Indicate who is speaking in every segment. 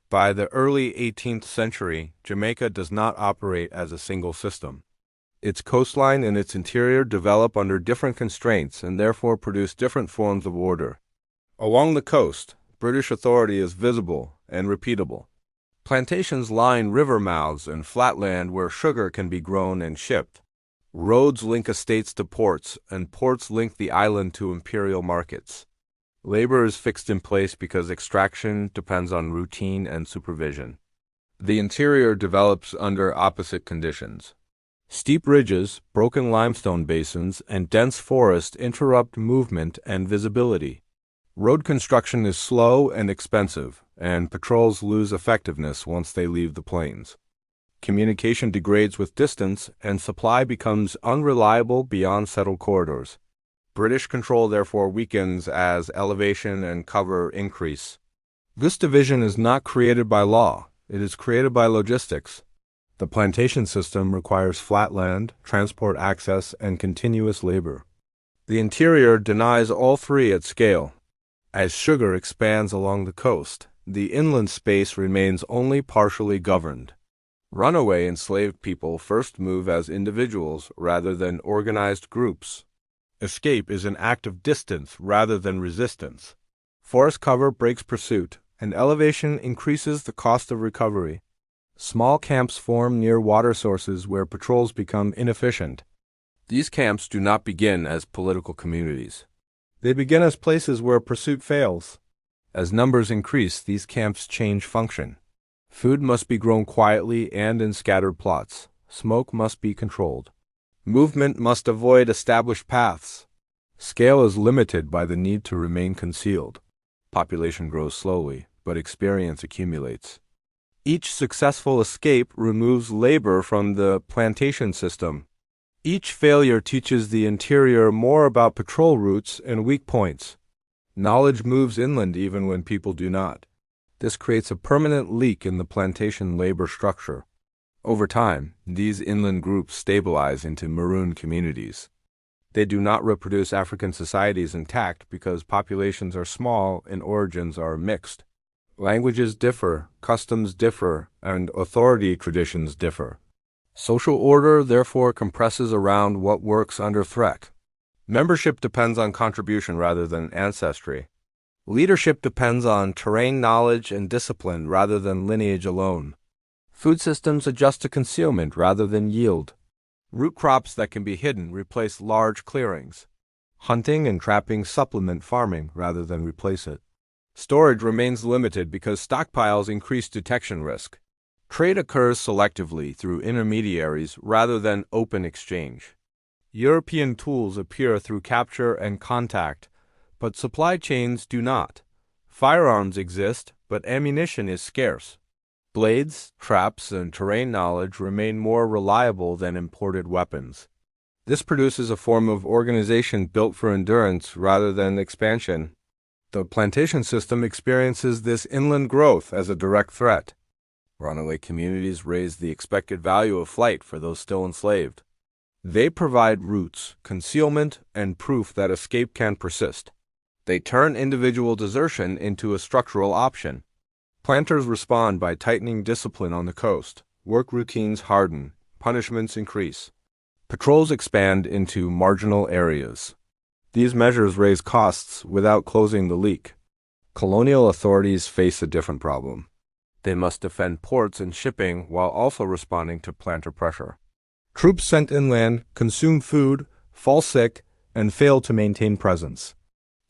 Speaker 1: By the early 18th century, Jamaica does not operate as a single system. Its coastline and its interior develop under different constraints and therefore produce different forms of order. Along the coast, British authority is visible and repeatable. Plantations line river mouths and flatland where sugar can be grown and shipped. Roads link estates to ports, and ports link the island to imperial markets. Labor is fixed in place because extraction depends on routine and supervision. The interior develops under opposite conditions. Steep ridges, broken limestone basins, and dense forest interrupt movement and visibility. Road construction is slow and expensive, and patrols lose effectiveness once they leave the plains. Communication degrades with distance, and supply becomes unreliable beyond settled corridors. British control therefore weakens as elevation and cover increase. This division is not created by law, it is created by logistics. The plantation system requires flat land, transport access, and continuous labor. The interior denies all three at scale. As sugar expands along the coast, the inland space remains only partially governed. Runaway enslaved people first move as individuals rather than organized groups. Escape is an act of distance rather than resistance. Forest cover breaks pursuit, and elevation increases the cost of recovery. Small camps form near water sources where patrols become inefficient. These camps do not begin as political communities. They begin as places where pursuit fails. As numbers increase, these camps change function. Food must be grown quietly and in scattered plots. Smoke must be controlled. Movement must avoid established paths. Scale is limited by the need to remain concealed. Population grows slowly, but experience accumulates. Each successful escape removes labor from the plantation system. Each failure teaches the interior more about patrol routes and weak points. Knowledge moves inland even when people do not. This creates a permanent leak in the plantation labor structure. Over time, these inland groups stabilize into Maroon communities. They do not reproduce African societies intact because populations are small and origins are mixed. Languages differ, customs differ, and authority traditions differ. Social order therefore compresses around what works under threat. Membership depends on contribution rather than ancestry. Leadership depends on terrain knowledge and discipline rather than lineage alone. Food systems adjust to concealment rather than yield. Root crops that can be hidden replace large clearings. Hunting and trapping supplement farming rather than replace it. Storage remains limited because stockpiles increase detection risk. Trade occurs selectively through intermediaries rather than open exchange. European tools appear through capture and contact, but supply chains do not. Firearms exist, but ammunition is scarce. Blades, traps, and terrain knowledge remain more reliable than imported weapons. This produces a form of organization built for endurance rather than expansion. The plantation system experiences this inland growth as a direct threat. Runaway communities raise the expected value of flight for those still enslaved. They provide routes, concealment, and proof that escape can persist. They turn individual desertion into a structural option. Planters respond by tightening discipline on the coast. Work routines harden. Punishments increase. Patrols expand into marginal areas. These measures raise costs without closing the leak. Colonial authorities face a different problem. They must defend ports and shipping while also responding to planter pressure. Troops sent inland consume food, fall sick, and fail to maintain presence.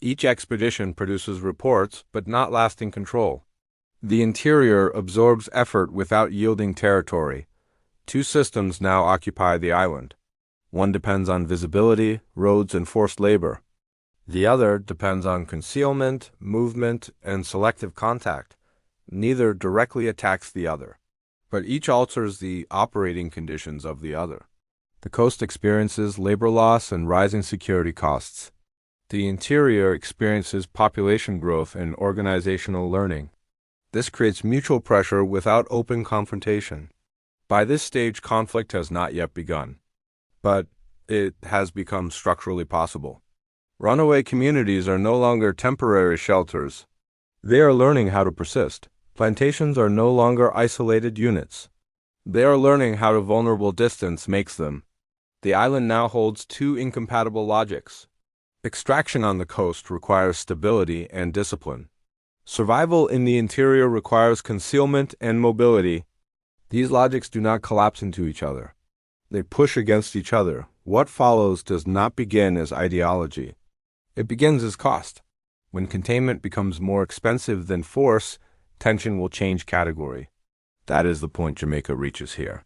Speaker 1: Each expedition produces reports, but not lasting control. The interior absorbs effort without yielding territory. Two systems now occupy the island. One depends on visibility, roads, and forced labor. The other depends on concealment, movement, and selective contact. Neither directly attacks the other, but each alters the operating conditions of the other. The coast experiences labor loss and rising security costs. The interior experiences population growth and organizational learning. This creates mutual pressure without open confrontation. By this stage, conflict has not yet begun, but it has become structurally possible. Runaway communities are no longer temporary shelters. They are learning how to persist. Plantations are no longer isolated units. They are learning how the vulnerable distance makes them. The island now holds two incompatible logics. Extraction on the coast requires stability and discipline. Survival in the interior requires concealment and mobility. These logics do not collapse into each other. They push against each other. What follows does not begin as ideology. It begins as cost. When containment becomes more expensive than force, tension will change category. That is the point Jamaica reaches here.